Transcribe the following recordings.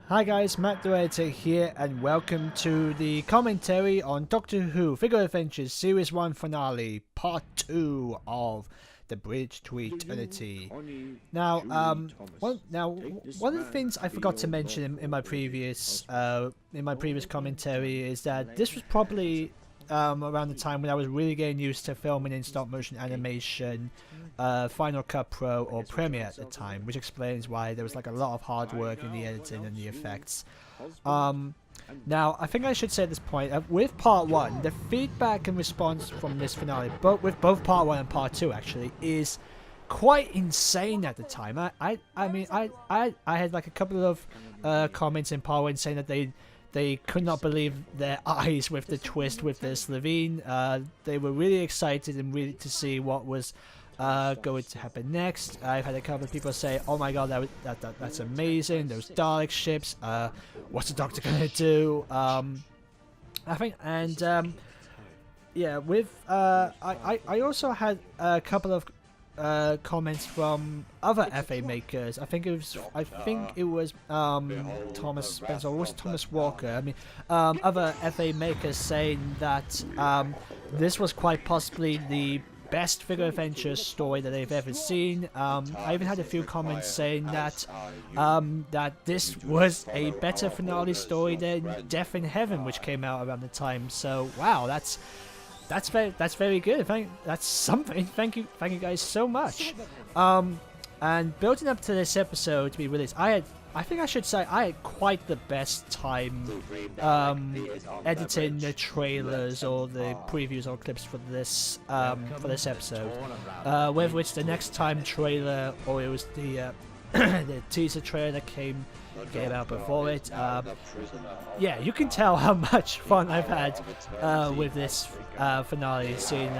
Hi guys, Matt the Editor here, and welcome to the commentary on Doctor Who Figure Adventures Series 1 Finale, Part 2 of The Bridge to Eternity. Now, one of the things I forgot to mention in my previous commentary is that this was probably around the time when I was really getting used to filming in stop motion animation, Final Cut Pro or Premiere at the time, which explains why there was like a lot of hard work in the editing and the effects. Now, I think I should say at this point, with Part 1, the feedback and response from this finale, with both Part 1 and Part 2 actually, is quite insane at the time. I had like a couple of comments in Part 1 saying that they could not believe their eyes with the twist with this Levine. They were really excited and really to see what was going to happen next. I've had a couple of people say, "Oh my god, that's amazing! Those Dalek ships. What's the Doctor gonna do?" I think, and yeah, with I also had a couple of comments from other FA makers. I think it was Thomas Spencer, or was it Thomas Walker? I mean, other FA makers saying that this was quite possibly the best figure adventure story that they've ever seen. I even had a few comments saying that that this was a better finale story than Death in Heaven, which came out around the time. So wow, that's very good. That's something. Thank you guys so much. And building up to this episode to be released, I think I should say I had quite the best time editing the trailers or the previews or clips for this episode. Whether it's the Next Time trailer or it was the the teaser trailer that came out before it. Yeah, you can tell how much fun I've had with this finale scene.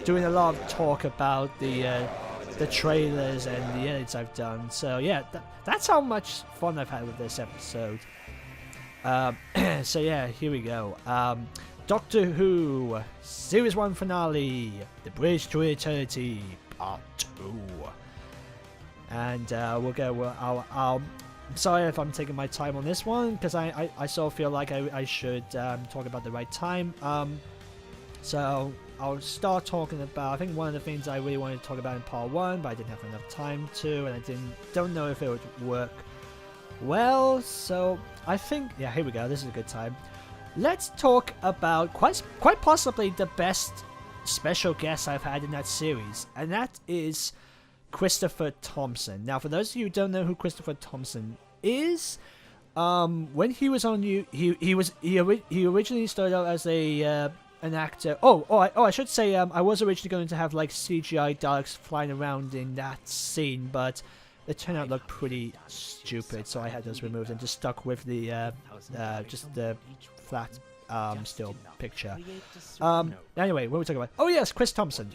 Doing a lot of talk about the trailers and the edits I've done. So yeah, that's how much fun I've had with this episode. So yeah, here we go. Doctor Who Series 1 Finale, The Bridge to Eternity, Part 2. And we'll go. I'm sorry if I'm taking my time on this one, because I sort of feel like I should talk about the right time. So I'll start talking about, I think one of the things I really wanted to talk about in Part 1, but I didn't have enough time to, and I don't know if it would work well. So I think, yeah, here we go. This is a good time. Let's talk about quite possibly the best special guest I've had in that series, and that is Christopher Thompson. Now, for those of you who don't know who Christopher Thompson is, when he was on he originally started out as an actor. I should say I was originally going to have like CGI Daleks flying around in that scene, but it turned out to look pretty stupid, so I had those removed and just stuck with the just the flat still picture. Anyway, what were we talking about? Oh yes, Chris Thompson.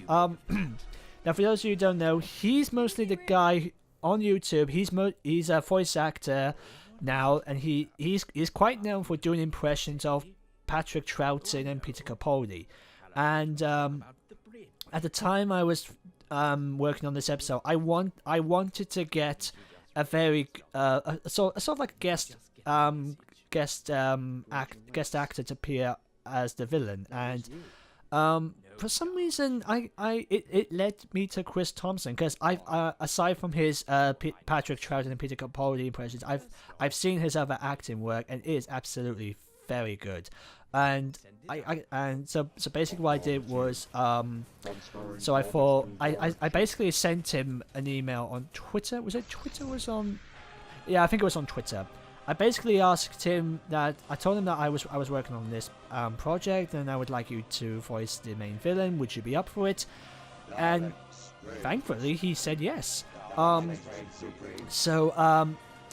Now, for those of you who don't know, he's mostly the guy on YouTube. He's a voice actor now, and he's quite known for doing impressions of Patrick Troughton and Peter Capaldi. And at the time I was working on this episode, I wanted to get a very sort of like a guest actor to appear as the villain, and for some reason it led me to Chris Thompson, because aside from his Patrick Troughton and Peter Capaldi impressions, I've seen his other acting work, and it is absolutely very good. And so basically what I did was so I thought I basically sent him an email on Twitter. Was it Twitter? Yeah, I think it was on Twitter. I basically asked him that, I told him that I was working on this project, and I would like you to voice the main villain. Would you be up for it? And thankfully he said yes. So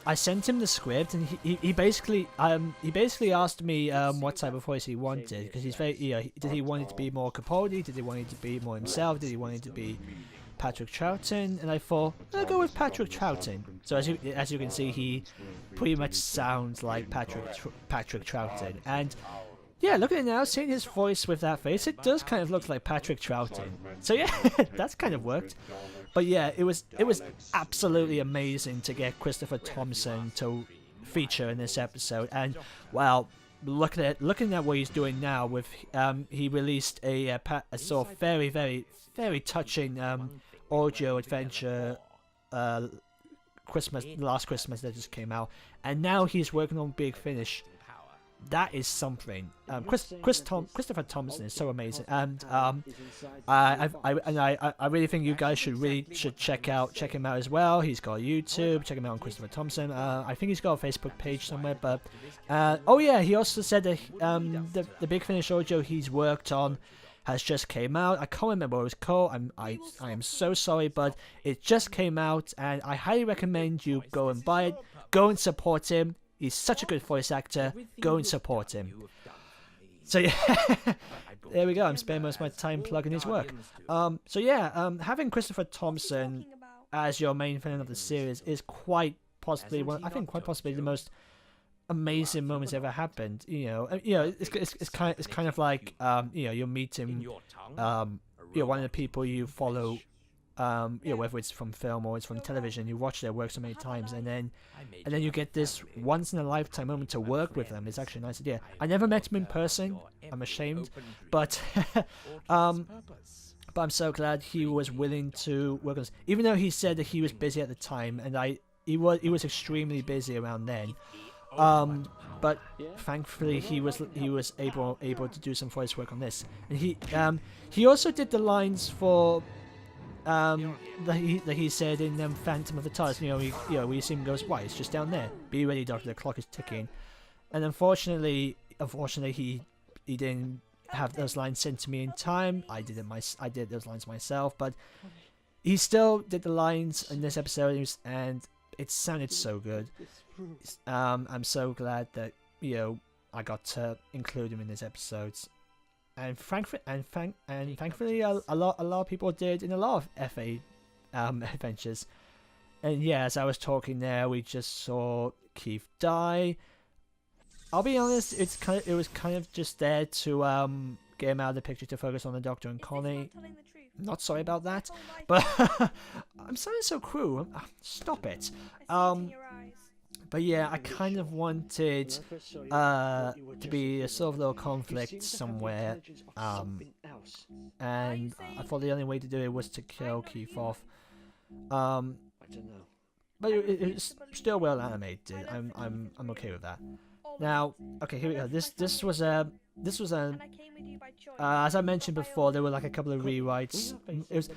I sent him the script, and he basically asked me what type of voice he wanted, because he's very, did he want it to be more Capaldi? Did he want it to be more himself? Did he want it to be Patrick Troughton? And I thought, I'll go with Patrick Troughton. So as you can see, he pretty much sounds like Patrick Troughton. And yeah, look at it now, seeing his voice with that face, it does kind of look like Patrick Troughton. So yeah, that's kind of worked. But yeah, it was absolutely amazing to get Christopher Thompson to feature in this episode. And well, looking at what he's doing now, with he released a sort of very touching audio adventure last Christmas that just came out, and now he's working on Big Finish. That is something. Christopher Thompson is so amazing, and I really think you guys should check him out as well. He's got YouTube. Check him out on Christopher Thompson. I think he's got a Facebook page somewhere. But oh yeah, he also said that the Big Finish audio he's worked on has just came out. I can't remember what it was called. I am so sorry, but it just came out, and I highly recommend you go and buy it. Go and support him. He's such a good voice actor. Go and support him. So yeah, there we go. I'm spending most of my time plugging his work. So yeah, having Christopher Thompson as your main villain of the series is quite possibly quite possibly the most amazing moments ever happened. It's kind of like you're meeting one of the people you follow. Whether it's from film or it's from television, you watch their work so many times, and then you get this once in a lifetime moment to work with them. It's actually a nice idea. I never met him in person. I'm ashamed, but I'm so glad he was willing to work on this, even though he said that he was busy at the time, and he was extremely busy around then. But thankfully he was able to do some voice work on this, and he also did the lines for. That he said in Phantom of the TARDIS, we see him goes, "Why? It's just down there. Be ready, Doctor. The clock is ticking." And unfortunately, he didn't have those lines sent to me in time. I did those lines myself, but he still did the lines in this episode, and it sounded so good. I'm so glad that I got to include him in this episode. And thankfully, a lot of people did in a lot of FA adventures. And yeah, as I was talking there, we just saw Keith die. I'll be honest, it was kind of just there to get him out of the picture to focus on the Doctor and Connie. Not sorry about that, but I'm sounding so cruel. Stop it. But yeah, I kind of wanted to be a sort of little conflict somewhere, and I thought the only way to do it was to kill Keith off. But it's still well animated. I'm okay with that. Now, okay, here we go. This was as I mentioned before, there were like a couple of rewrites. It was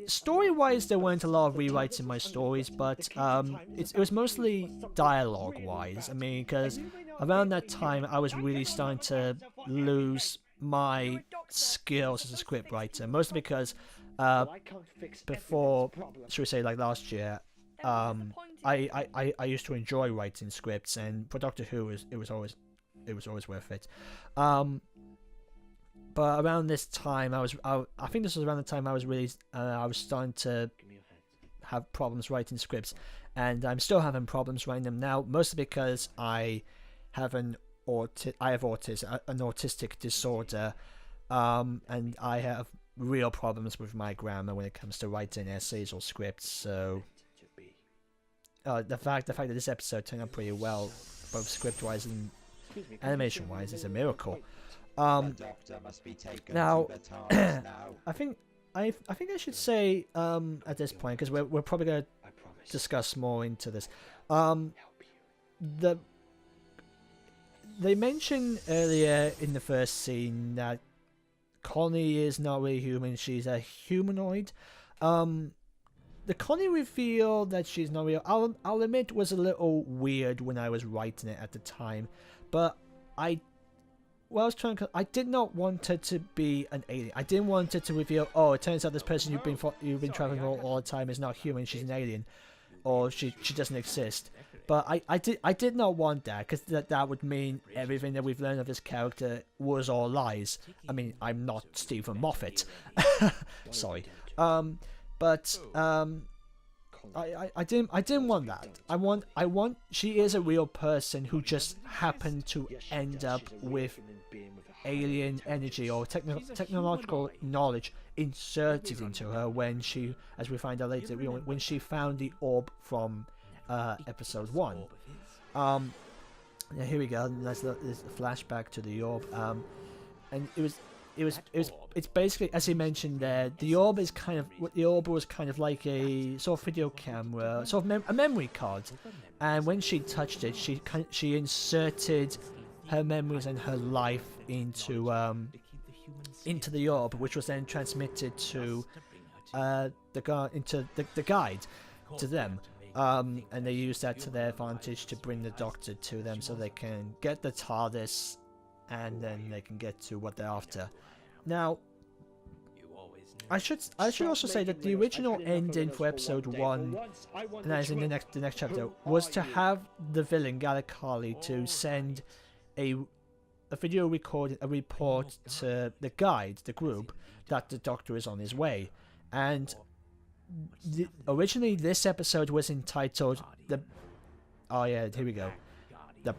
story-wise, there weren't a lot of rewrites in my stories, but it was mostly dialogue-wise. I mean, because around that time, I was really starting to lose my skills as a scriptwriter, mostly because before, should we say, like last year, I used to enjoy writing scripts, and for Doctor Who, it was always worth it. But around this time, I think this was around the time I was starting to have problems writing scripts, and I'm still having problems writing them now, mostly because I have an autistic disorder, and I have real problems with my grammar when it comes to writing essays or scripts. So the fact that this episode turned out pretty well, both script-wise and animation-wise, is a miracle. Now, I think I should say at this point, because we're probably going to discuss more into this. They mentioned earlier in the first scene that Connie is not really human; she's a humanoid. The Connie reveal that she's not real, I'll admit, was a little weird when I was writing it at the time, but I did not want her to be an alien. I didn't want her to reveal, oh, it turns out this person you've been traveling all the time is not human, she's an alien, or she doesn't exist. But I did not want that, because that would mean everything that we've learned of this character was all lies. I mean, I'm not Stephen Moffat. Sorry. But I didn't want that. I want she is a real person who just happened to end up with alien energy or technological knowledge inserted into her when she, as we find out later, when she found the orb from episode 1. Yeah, here we go. There's a flashback to the orb. And it's basically, as he mentioned there, the orb is kind of, the orb was kind of like a sort of video camera, sort of a memory card. And when she touched it, she inserted her memories and her life into the orb, which was then transmitted to the guide to them. And they use that to their advantage to bring the Doctor to them, so they can get the TARDIS, and then they can get to what they're after. Now, I should also say that the original ending for episode 1, and that is in the next chapter, was to have the villain Galakali to send a video recording, a report to the guide, the group, that the Doctor is on his way. And originally this episode was entitled the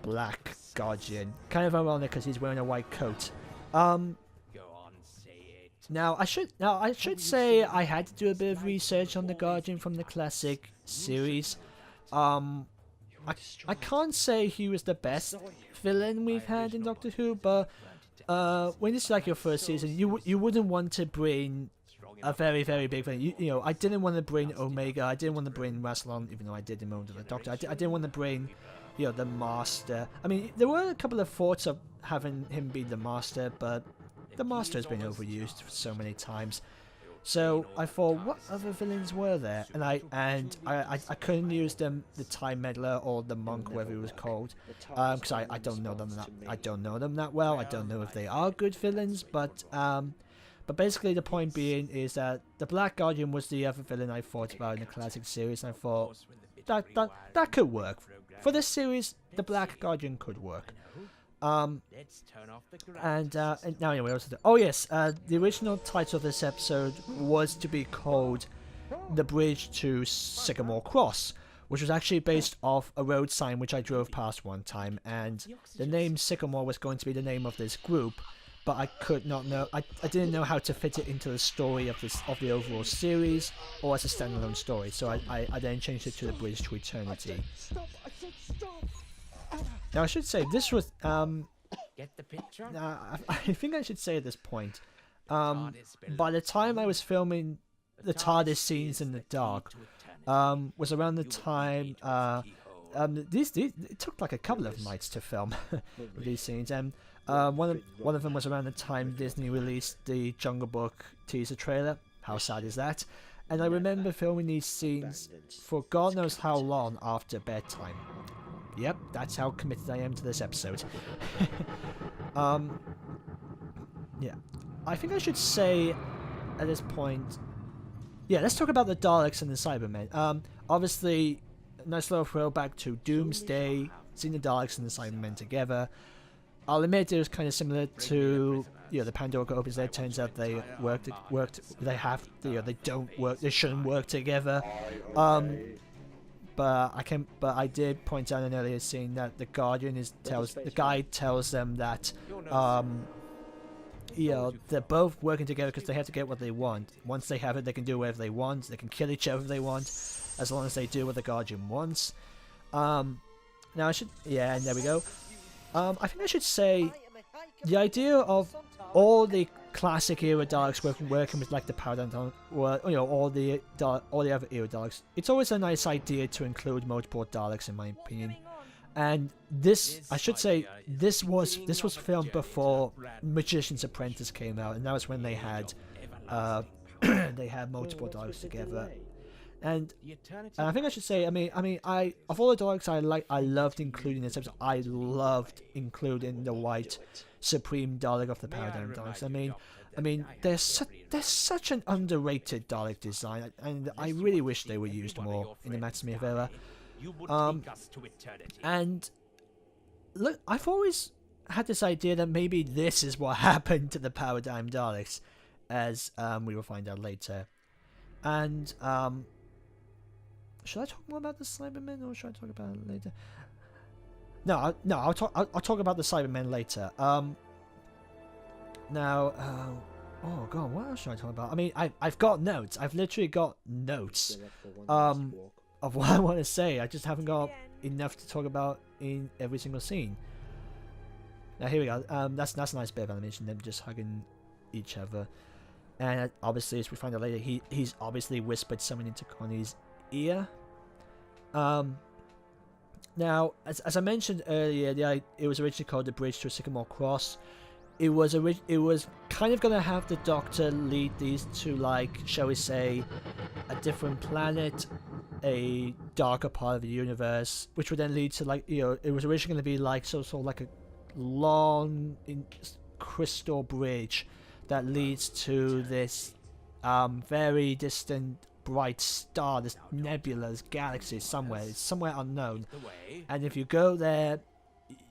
Black Guardian. Kind of ironic because he's wearing a white coat. Now I should say I had to do a bit of research on the Guardian from the classic series. I can't say he was the best villain we've had in Doctor Who, but when it's like your first season, you wouldn't want to bring a very, very big villain. You know, I didn't want to bring Omega, I didn't want to bring Rassilon, even though I did in Moment of the Doctor. I didn't want to bring, you know, the Master. I mean, there were a couple of thoughts of having him be the Master, but the Master has been overused so many times. So I thought, what other villains were there? And I couldn't use them, the Time Meddler or the Monk, whatever it was called, because I don't know them that well. I don't know if they are good villains, but basically the point being is that the Black Guardian was the other villain I thought about in the classic series, and I thought that could work for this series. The Black Guardian could work. And now anyway, the original title of this episode was to be called The Bridge to Sycamore Cross, which was actually based off a road sign which I drove past one time, and the name Sycamore was going to be the name of this group, but I could not know, I didn't know how to fit it into the story of the overall series or as a standalone story, so I then changed it to The Bridge to Eternity. Now I should say this was get the picture? I think I should say at this point, by the time I was filming the TARDIS scenes in the dark, was around the time it took like a couple of nights to film these scenes, and one of them was around the time Disney released the Jungle Book teaser trailer. How sad is that? And I remember filming these scenes for God knows how long after bedtime. Yep, that's how committed I am to this episode. Yeah, I think I should say at this point, yeah, let's talk about the Daleks and the Cybermen. Obviously, a nice little throwback to Doomsday, seeing the Daleks and the Cybermen together. I'll admit it was kind of similar to, you know, the Pandora opens there. It turns out they they don't work, they shouldn't work together. But I did point out in an earlier scene that the Guardian the guide tells them that, you know, they're both working together because they have to get what they want. Once they have it, they can do whatever they want. They can kill each other if they want, as long as they do what the Guardian wants. Now and there we go. I think I should say the idea of all the classic era Daleks working with like the Paradigm Daleks, or you know, all the other era Daleks. It's always a nice idea to include multiple Daleks, in my opinion. And this, I should say, this was filmed before Magician's Apprentice came out, and that was when they had multiple Daleks together. And I think I should say, I mean, of all the Daleks I loved including this episode. I loved including the White Supreme Dalek of the Paradigm Daleks. I mean, they're such an underrated Dalek design, and I really wish they were used more in the Matt Smith era. And look, I've always had this idea that maybe this is what happened to the Paradigm Daleks, as we will find out later. And should I talk more about the Cybermen, or should I talk about it later? I'll talk about the Cybermen later. Oh god, what else should I talk about? I mean, I've got notes. I've literally got notes. of what I want to say. I just haven't got enough to talk about in every single scene. Now here we go. That's a nice bit of animation. Them just hugging each other, and obviously, as we find out later, he's obviously whispered something into Connie's ear. Now, as I mentioned earlier, it was originally called the Bridge to a Sycamore Cross. It was kind of gonna have the Doctor lead these to, like, shall we say, a different planet, a darker part of the universe, which would then lead to, like, it was originally gonna be like sort of like a long crystal bridge that leads to this very distant bright star, this nebula, this galaxy somewhere. It's somewhere unknown, and if you go there,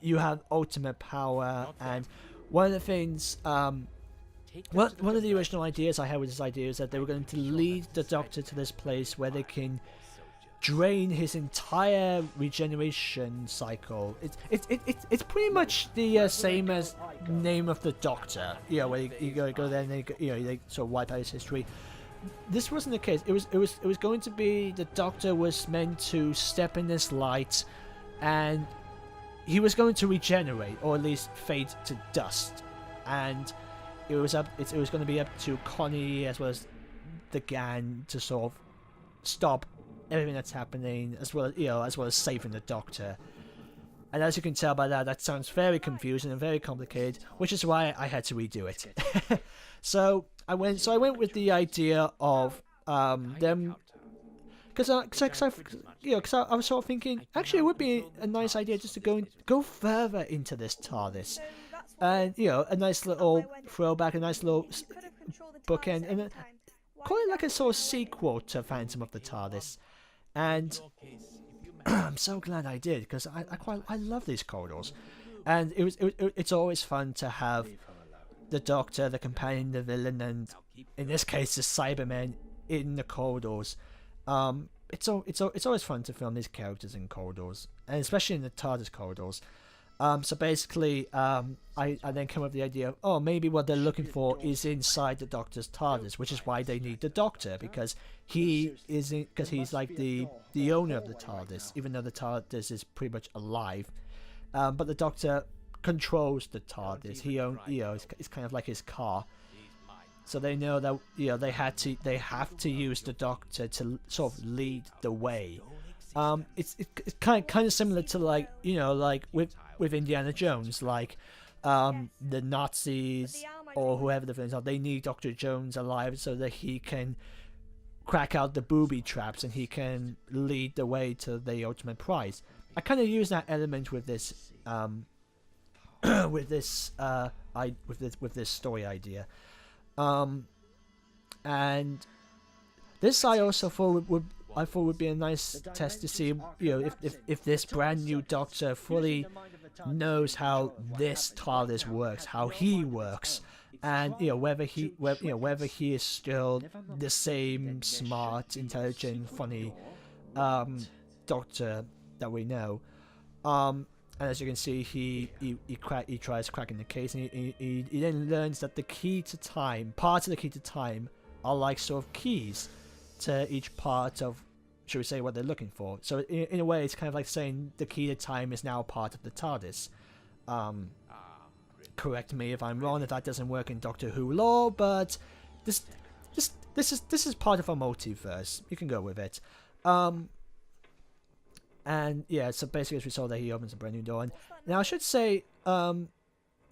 you have ultimate power. And one of the things, one of the original ideas I had with this idea is that they were going to lead the Doctor to this place where they can drain his entire regeneration cycle. It's pretty much the same as Name of the Doctor, where you go there and they sort of wipe out his history. This wasn't the case. It was going to be the Doctor was meant to step in this light, and he was going to regenerate, or at least fade to dust. And it was going to be up to Connie as well as the gang to sort of stop everything that's happening, as well as saving the Doctor. And as you can tell by that sounds very confusing and very complicated, which is why I had to redo it. So I went with the idea of them, because I was sort of thinking, actually it would be a nice idea just to go further into this TARDIS, and a nice little throwback, a nice little bookend, and call it like a sort of sequel to Phantom of the TARDIS. And I'm so glad I did, because I love these corridors, and it's always fun to have the Doctor, the companion, the villain, and in this case the Cybermen in the corridors. It's always fun to film these characters in corridors, and especially in the TARDIS corridors. So basically, I then came up with the idea of, maybe what they're looking for is inside the Doctor's TARDIS, which is why they need the Doctor, because he's like the owner of the TARDIS, even though the TARDIS is pretty much alive. But the Doctor controls the TARDIS. It's kind of like his car. So they know that they have to use the Doctor to sort of lead the way. It's kind of similar to like with Indiana Jones, like the Nazis or whoever the villains are. They need Dr. Jones alive so that he can crack out the booby traps and he can lead the way to the ultimate prize. I kind of use that element with this with this story idea. And this I also thought would be a nice test to see, if this brand new Doctor fully knows how this TARDIS works, how he works, and whether he is still the same smart, intelligent, funny Doctor that we know. And as you can see, he tries cracking the case, and he then learns that the key to time, parts of the key to time, are like sort of keys to each part of, should we say, what they're looking for. So in a way, it's kind of like saying the key to time is now part of the TARDIS. Correct me if I'm wrong if that doesn't work in Doctor Who lore, but this is part of a multiverse. You can go with it. And yeah, so basically as we saw there, he opens a brand new door. And now I should say,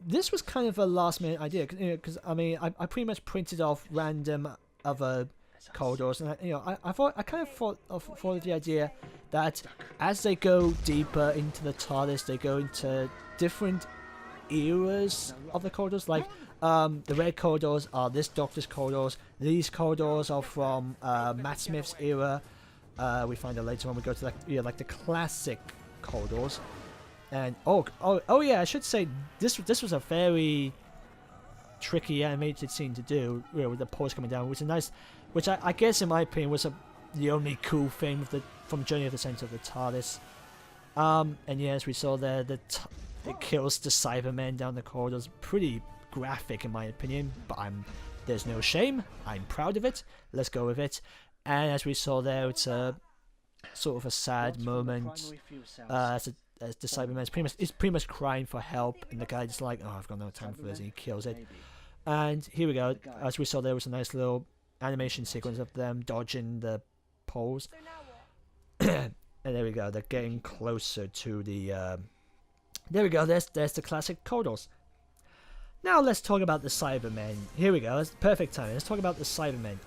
this was kind of a last minute idea, because I pretty much printed off random other corridors, and I kind of thought of the idea that as they go deeper into the TARDIS, they go into different eras of the corridors. Like the red corridors are this Doctor's corridors. These corridors are from Matt Smith's era. We find out later when we go to like the classic corridors. And oh yeah, I should say this was a very tricky animated scene to do, with the paws coming down, which I guess in my opinion was the only cool thing from Journey of the Center of the TARDIS. And yeah, as we saw there, it kills the Cybermen down the corridors. Pretty graphic in my opinion, but there's no shame. I'm proud of it. Let's go with it. And as we saw there, it's sort of a sad moment as the Cyberman is pretty much crying for help, and the guy's like, "Oh, I've got no time for this," and he kills it. And here we go. As we saw, there was a nice little animation sequence of them dodging the poles. And there we go. They're getting closer to the. There we go. There's the classic corridors. Now let's talk about the Cybermen. Here we go. It's the perfect time. Let's talk about the Cybermen.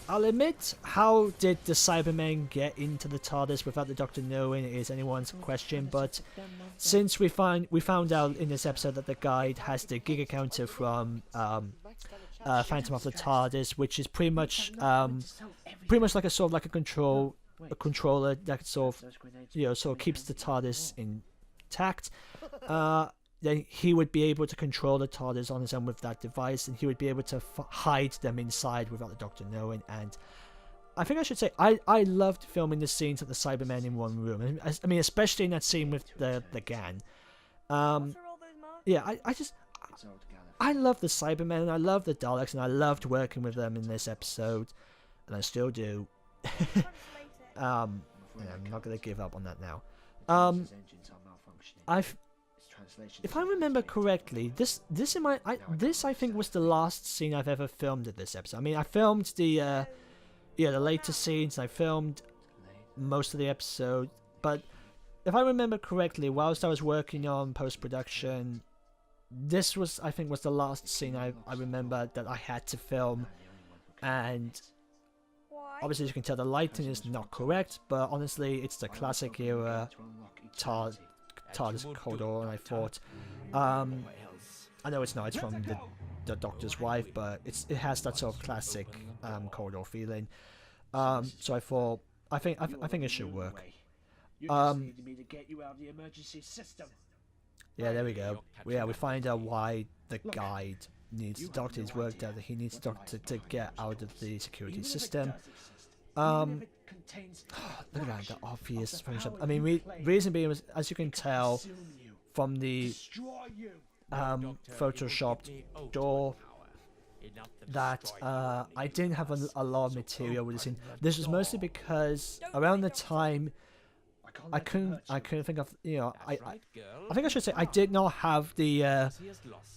I'll admit, how did the Cybermen get into the TARDIS without the Doctor knowing is anyone's question, but since we found out in this episode that the guide has the Giga counter from Phantom of the TARDIS, which is pretty much like a controller that sort of keeps the TARDIS intact. Then he would be able to control the TARDIS on his own with that device, and he would be able to hide them inside without the Doctor knowing. And I think I should say I loved filming the scenes of the Cybermen in one room. I mean, especially in that scene with the GAN. Yeah, I love the Cybermen, and I love the Daleks, and I loved working with them in this episode, and I still do. I'm not gonna give up on that now. If I remember correctly, this I think was the last scene I've ever filmed in this episode. I mean, I filmed the later scenes. I filmed most of the episode, but if I remember correctly, whilst I was working on post-production, this was the last scene I remember that I had to film. And obviously, as you can tell, the lighting is not correct, but honestly, it's the classic era TARDIS corridor, and I thought, I know it's not, it's from the Doctor's wife, but it has that sort of classic corridor feeling. So I thought, I think it should work. Yeah, there we go. Yeah, we find out why the guide needs the Doctor. It's worked out that he needs the Doctor to get out of the security system. Look at that, the obvious Photoshop. I mean, reason being was, as you can tell from the photoshopped door, that I didn't have a lot of material with this scene. This was mostly because around the time I couldn't think of, I think I should say I did not have the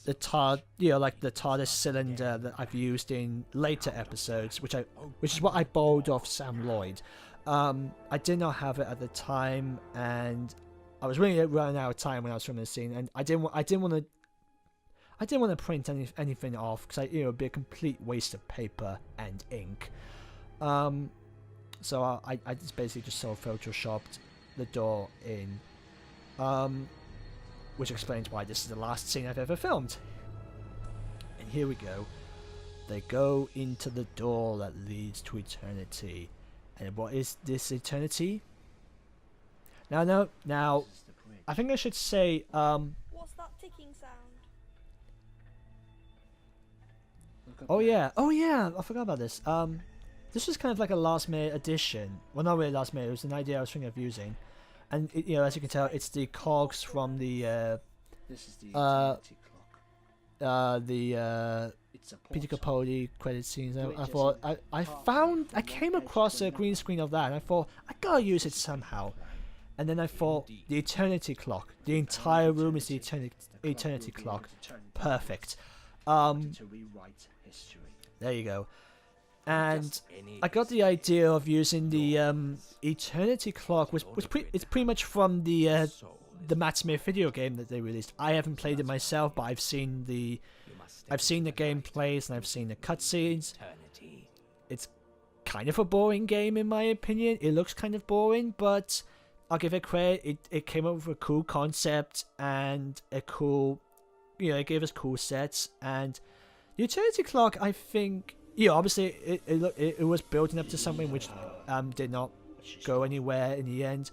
TARDIS cylinder that I've used in later episodes, which is what I borrowed off Sam Lloyd. I did not have it at the time, and I was really running out of time when I was filming the scene, and I didn't want to print anything off, because it would be a complete waste of paper and ink. So I just basically just sort of photoshopped the door in, which explains why this is the last scene I've ever filmed. And here we go. They go into the door that leads to eternity. And what is this eternity? Now, I think I should say, what's that ticking sound? Oh yeah, I forgot about this. This was kind of like a last minute addition. Well, not really last minute, it was an idea I was thinking of using. And, as you can tell, it's the cogs from the, Peter Capaldi credit scenes. I thought, I came across a green screen of that, and I thought, I gotta use it somehow. And then I thought, the eternity clock. The entire room is the eternity clock. Perfect. There you go. And I got the idea of using the eternity clock, it's pretty much from the Matt Smith video game that they released. I haven't played it myself, but I've seen the gameplays and I've seen the cutscenes. It's kind of a boring game in my opinion. It looks kind of boring, but I'll give it credit. It came up with a cool concept and a cool, it gave us cool sets. And the eternity clock, I think, obviously it was building up to something which did not go anywhere in the end,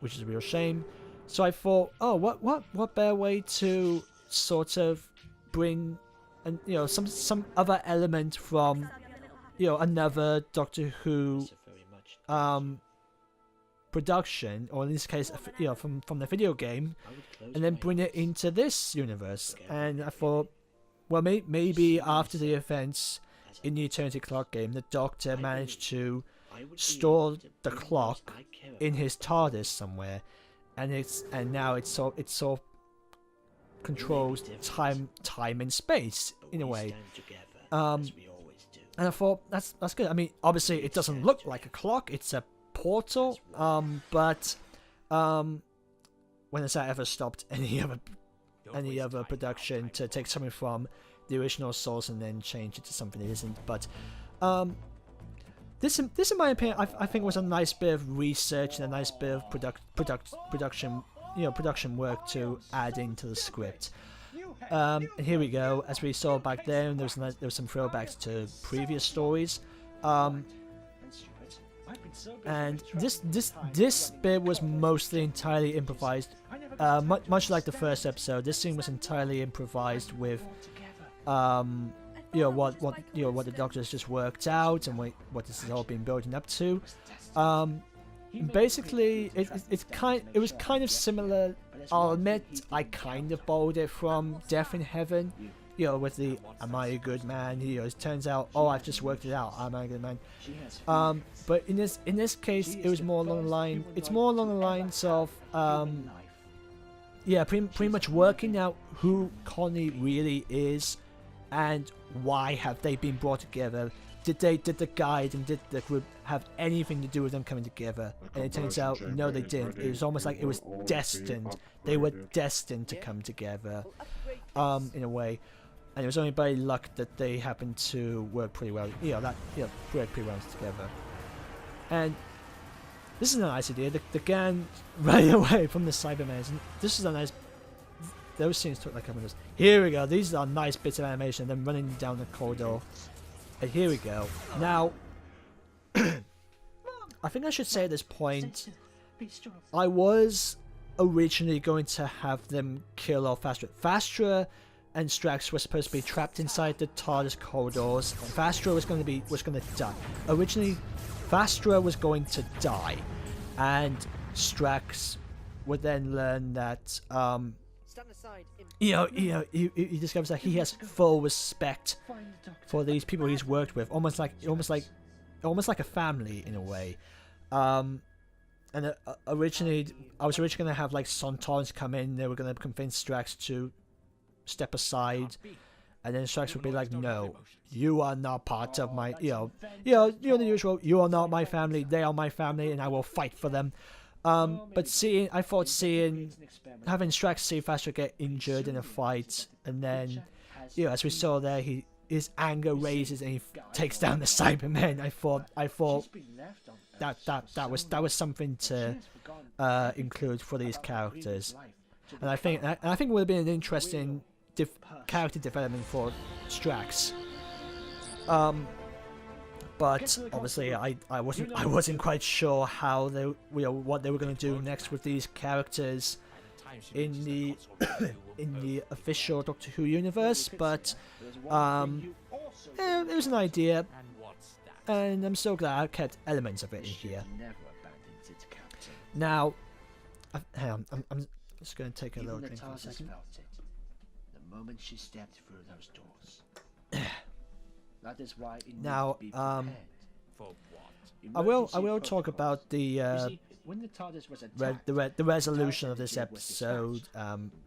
which is a real shame. So I thought, oh, what better way to sort of bring, some other element from, another Doctor Who production, or in this case, from the video game, and then bring it into this universe. And I thought, well, maybe after the events in the Eternity Clock game, the Doctor managed to stored the clock in his TARDIS somewhere, and now it sort of controls time and space in a way. And I thought that's good. I mean, obviously it doesn't look like a clock; it's a portal. But when has that ever stopped any other production to take something from the original source and then change it to something it isn't? But this in my opinion, I think was a nice bit of research and a nice bit of production work to add into the script. And here we go. As we saw back then, there was some throwbacks to previous stories. And this bit was mostly entirely improvised. Much like the first episode, this scene was entirely improvised with what the Doctor's just worked out and what this has all been building up to. Basically, it was kind of similar. I'll admit, I kind of borrowed it from Death in Heaven, with the "Am I a good man?" It turns out, oh, I've just worked it out. Am I a good man? But in this case, it was more along the line. It's more along the lines of, pretty much working out who Connie really is, and why have they been brought together. Did the guide and did the group have anything to do with them coming together? And it turns out, no, they didn't. It was almost like it was destined. They were destined to come together, in a way. And it was only by luck that they happened to work pretty well. Work pretty well together. And this is a nice idea. The gang right away from the Cybermen. This is a nice. Those scenes took like a couple of minutes. Here we go. These are nice bits of animation. Them running down the corridor. And here we go. Now, I think I should say at this point, I was originally going to have them kill off Vastra. Vastra and Strax were supposed to be trapped inside the TARDIS corridors. And Vastra was going to die. Originally, Vastra was going to die, and Strax would then learn that he discovers that he has full respect for these people he's worked with, almost like a family in a way. And originally, I was originally going to have like Sontarans come in. They were going to convince Strax to step aside, and then Strax would be like, "No, you are not part of my, the usual. You are not my family. They are my family, and I will fight for them." But having Strax see Vastra get injured in a fight, and then, as we saw there, his anger raises and he takes down the Cybermen. I thought that was something to include for these characters, and I think it would have been an interesting character development for Strax. But obviously, I wasn't quite sure how what they were going to do next with these characters in the official Doctor Who universe. But it was an idea, and I'm so glad I kept elements of it in here. Now, hang on, I'm just going to take a little drink for a second. The moment she stepped through those doors. That is why now, I will talk about the resolution of this episode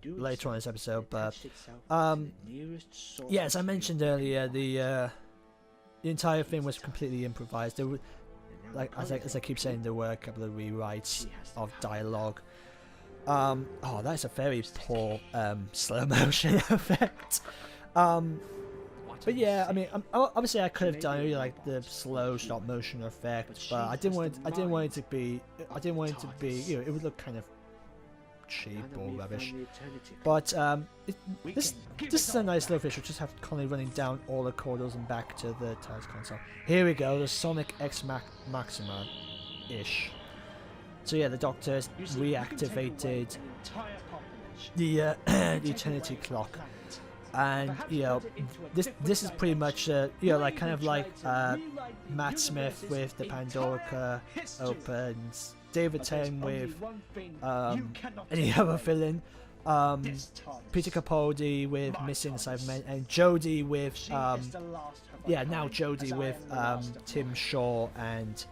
later on in this episode, but as I mentioned earlier, the entire thing was completely improvised. There were, as I keep saying, there were a couple of rewrites of dialogue. That's a very poor slow motion effect. But yeah, I mean, obviously I could have done like the slow stop motion effect, but I didn't want it to be. It would look kind of cheap or rubbish. But this is a nice little visual. Just have Connie running down all the corridors and back to the TARDIS console. Here we go, the Sonic X Maxima ish. So yeah, the Doctor's reactivated the Eternity Clock. And this is pretty much like kind of like Matt Smith with the Pandorica opens, David Tennant with any other villain, Peter Capaldi with Missing the Cybermen, and Jodie with Jodie with Tim Shaw and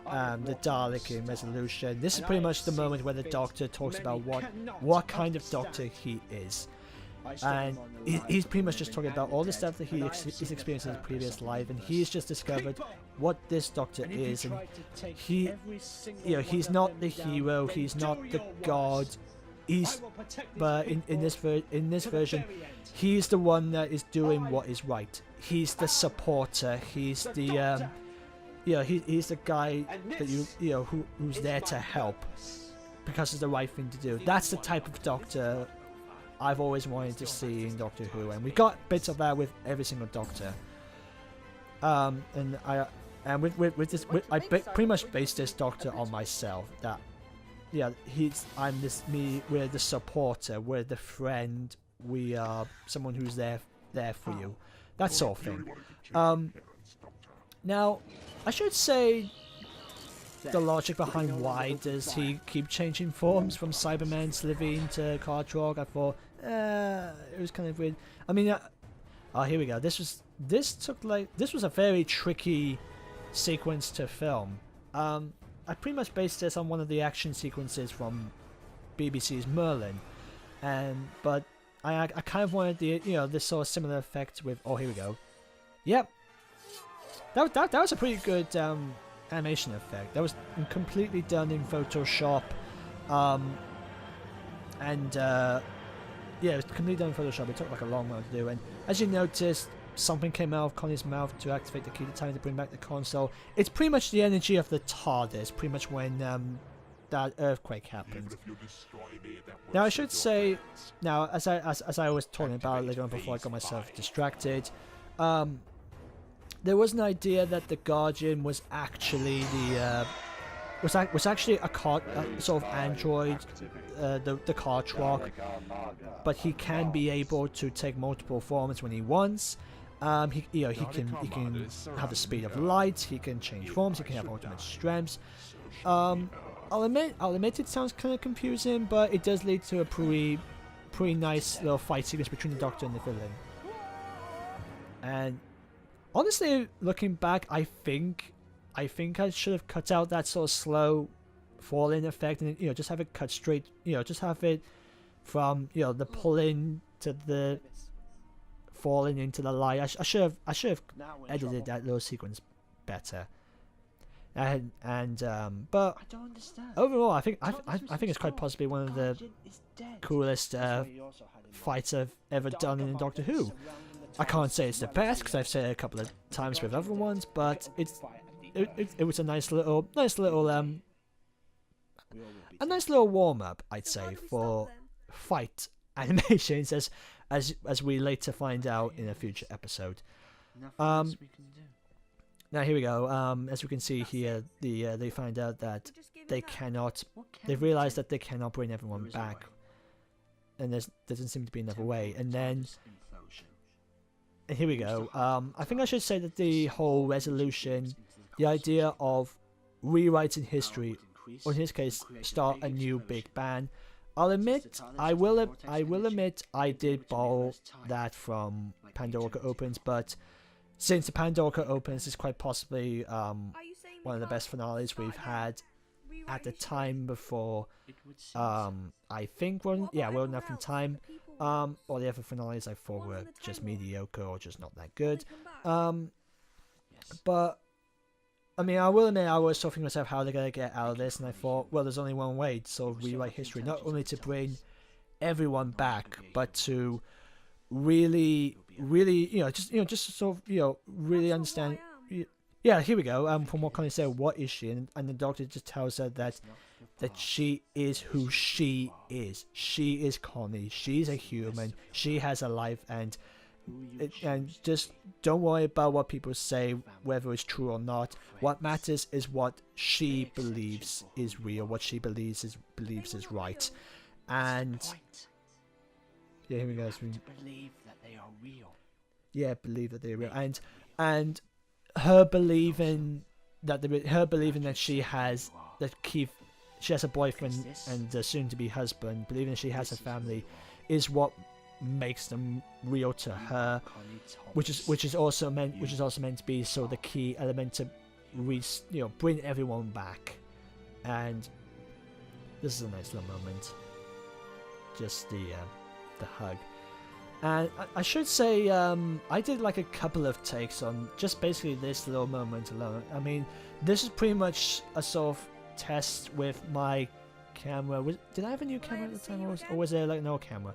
the Dalek in Resolution. This is pretty much the moment where the Doctor talks about what kind of Doctor he is. And he's pretty much just talking about all the stuff that he's experienced in his previous life, and he's just discovered what this Doctor is. And he's not the hero, he's not the god. But in this version, he's the one that is doing what is right. He's the supporter. He's the he's the guy that who's there to help because it's the right thing to do. That's the type of Doctor I've always wanted to see in Doctor Who, and we got bits of that with every single Doctor. And I pretty much based this Doctor on myself. That we're the supporter, we're the friend, we are someone who's there for you, that sort of thing. Now, I should say the logic behind why does he keep changing forms from Cybermen, Slitheen to Cartrog. I thought it was kind of weird. I mean, here we go. This was a very tricky sequence to film. I pretty much based this on one of the action sequences from BBC's Merlin, but I kind of wanted this sort of similar effect with. Oh, here we go. Yep, that was a pretty good animation effect. That was completely done in Photoshop, it was completely done in Photoshop. It took like a long while to do, and as you noticed, something came out of Connie's mouth to activate the key to time to bring back the console. It's pretty much the energy of the TARDIS, pretty much when that earthquake happened. Now I should say, as I was talking about later on before I got myself distracted, there was an idea that the Guardian was actually was actually a sort of android, the Cartrog, but he can be able to take multiple forms when he wants. He can have the speed of light. He can change forms. He can have ultimate strengths. I'll admit it sounds kind of confusing, but it does lead to a pretty nice little fight sequence between the Doctor and the villain. And honestly, looking back, I think I should have cut out that sort of slow fall-in effect, and just have it cut straight. Just have it from the pull-in to the falling into the light. I should have edited that little sequence better. But I don't understand. Overall, I think it's quite possibly one of the coolest fights I've ever done in Doctor Who. I can't say it's the best because I've said it a couple of times with other ones, but it was a nice little warm up, I'd say, for fight animations, as we later find out in a future episode. Now here we go. As we can see here, they find out that they've realized that they cannot bring everyone back, and there doesn't seem to be another way. And here we go. I think I should say that the whole resolution, the idea of rewriting history, or in his case, start a new Big Bang. I will admit, I did borrow that from Pandora Opens, but since the Pandora Opens is quite possibly one of the best finales we've had at the time before, I think World Enough in Time, all the other finales I thought were just mediocre or just not that good. But I mean, I will admit, I was thinking to myself how they're going to get out of this, and I thought, well, there's only one way to sort of rewrite history, not only to bring everyone back, but to really, just sort of, really understand. Yeah, here we go. From what Connie said, what is she? And the Doctor just tells her that she is who she is. She is Connie. She's a human. She has a life, and just don't worry about what people say, whether it's true or not. What matters is what she believes is real, what she believes is right. And yeah, here we go. Believe that they are real. Yeah, believe that they're real, and her believing that she has a boyfriend and a soon-to-be husband, believing that she has a family, is what makes them real to her, which is also meant to be sort of the key element to bring everyone back. And this is a nice little moment. Just the hug. And I should say, I did like a couple of takes on just basically this little moment alone. I mean, this is pretty much a sort of test with my camera. Did I have a new camera at the time, or was there like no camera?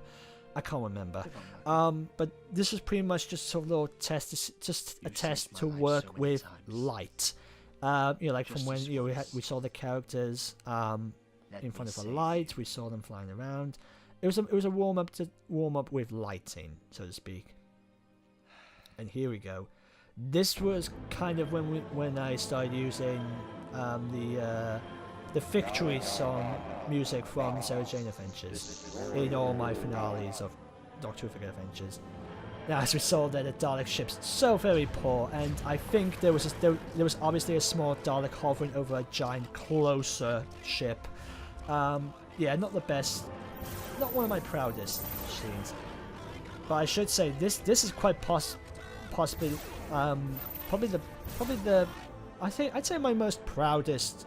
I can't remember. But this was pretty much just sort of a little test, just a test to work with light. Like from when we saw the characters in front of a light, we saw them flying around. It was a warm up with lighting, so to speak. And here we go. This was kind of when I started using the victory song music from Sarah Jane Adventures in all my finales of Doctor Who Adventures. Now, as we saw that the Dalek ship's so very poor, and I think there was obviously a small Dalek hovering over a giant closer ship. Yeah, not the best. Not one of my proudest scenes, but I should say this is quite possibly probably the I'd say my most proudest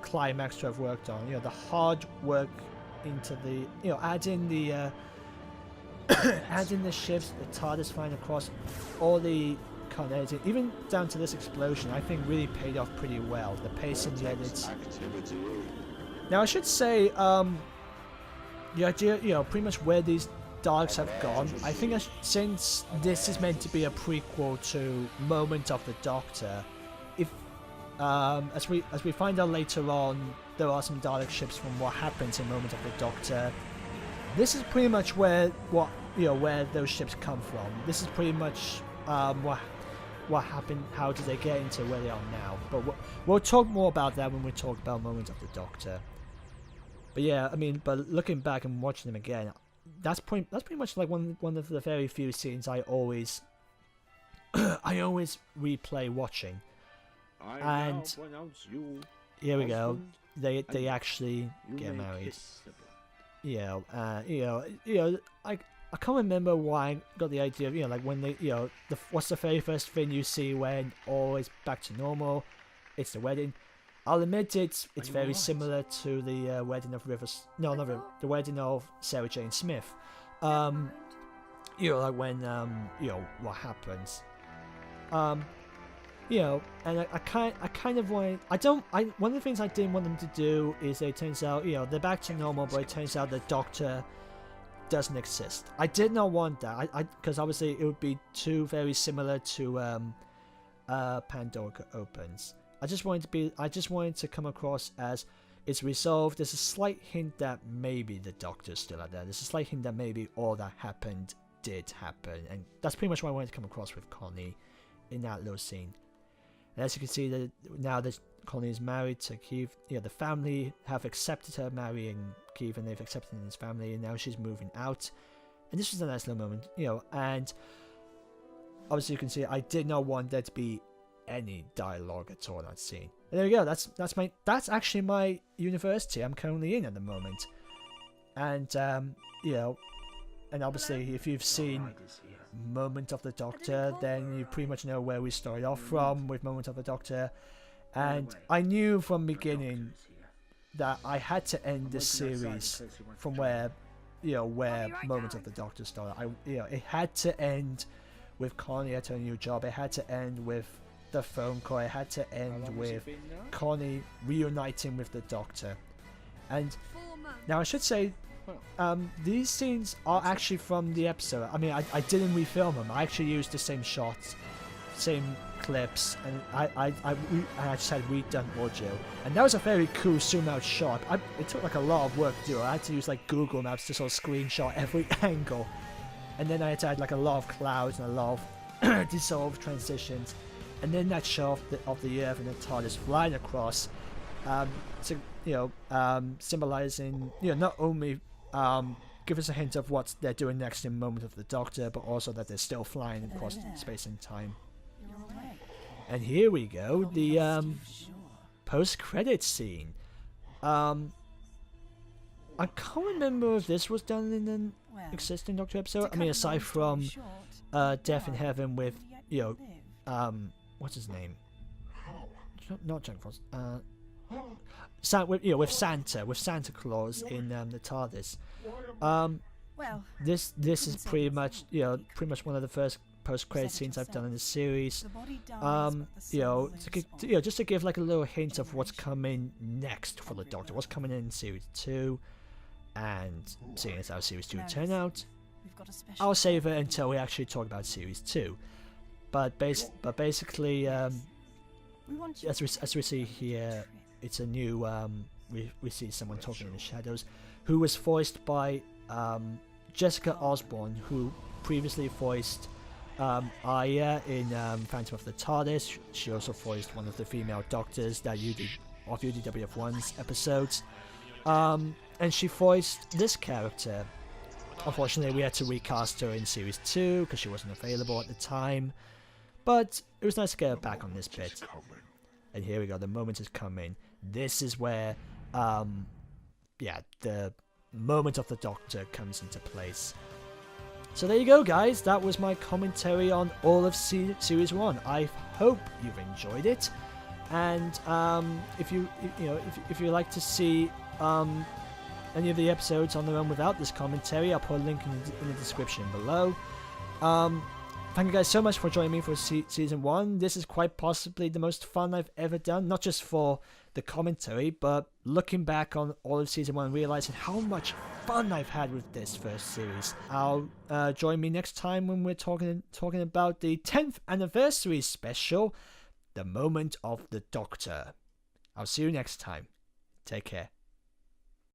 climax to have worked on. The hard work into the adding the adding the ships, the TARDIS flying across, all the editing, even down to this explosion, I think really paid off pretty well. The pacing, the edits. Now I should say the idea, pretty much where these Daleks have gone. I think since this is meant to be a prequel to Moment of the Doctor, if as we find out later on, there are some Dalek ships from what happens in Moment of the Doctor. This is pretty much where those ships come from. This is pretty much what happened. How did they get into where they are now? But we'll talk more about that when we talk about Moment of the Doctor. But yeah, I mean, but looking back and watching them again, that's pretty much like one of the very few scenes I always replay watching. And here we go. They actually get married. I can't remember why I got the idea of like when they what's the very first thing you see when all is back to normal? It's the wedding. I'll admit it's very similar to the wedding of the wedding of Sarah Jane Smith. Like when what happens. And I kind of want. One of the things I didn't want them to do is it turns out they're back to normal, but it turns out the Doctor doesn't exist. I did not want that. Because obviously it would be too very similar to Pandora Opens. I just wanted to come across as it's resolved. There's a slight hint that maybe the Doctor's still out there. There's a slight hint that maybe all that happened did happen, and that's pretty much what I wanted to come across with Connie in that little scene. And as you can see, that now that Connie is married to Keith, the family have accepted her marrying Keith, and they've accepted him in his family, and now she's moving out. And this was a nice little moment, and obviously you can see I did not want there to be any dialogue at all in that scene. And there we go. That's actually my university I'm currently in at the moment. And and obviously if you've seen Moment of the Doctor, then you pretty much know where we started off from with Moment of the Doctor. And I knew from the beginning that I had to end this series from where Moment of the Doctor started. It had to end with Connie at her new job. It had to end with the phone call. It had to end with Connie reuniting with the Doctor. And now I should say, these scenes are actually from the episode. I mean, I didn't refilm them. I actually used the same shots, same clips, and I just had redone audio. And that was a very cool zoom out shot. It took like a lot of work to do. I had to use like Google Maps to sort of screenshot every angle. And then I had to add like a lot of clouds and a lot of dissolved transitions. And then that shot of the Earth and the TARDIS flying across, symbolizing, not only give us a hint of what they're doing next in Moment of the Doctor, but also that they're still flying across space and time. And here we go, the post-credits scene. I can't remember if this was done in an existing Doctor episode. I mean, aside from Death in Heaven with, what's his name? not Jack Frost. With Santa Claus in the TARDIS. Well, this is pretty much one of the first post-credit scenes I've done in the series. the body dies, but the soul lives. Just to give like a little hint of what's coming next for the Doctor, what's coming in series 2, and seeing as how series 2 turned out, We've got a special I'll save it until we actually talk about series 2. But basically, we want you as we see here, it's a new we see someone talking in the shadows, who was voiced by Jessica Osborne, who previously voiced Aya in Phantom of the TARDIS. She also voiced one of the female doctors that of UDWF1's episodes, and she voiced this character. Unfortunately, we had to recast her in series 2 because she wasn't available at the time, but it was nice to get her back on this bit. And here we go, the moment is coming. This is where the moment of the Doctor comes into place. So there you go, guys. That was my commentary on all of series 1. I hope you've enjoyed it, and if you like to see any of the episodes on their own without this commentary, I'll put a link in the description below. Thank you guys so much for joining me for season 1. This is quite possibly the most fun I've ever done, not just for the commentary, but looking back on all of season 1 and realizing how much fun I've had with this first series. I'll join me next time when we're talking about the 10th anniversary special, The Moment of the Doctor. I'll see you next time. Take care.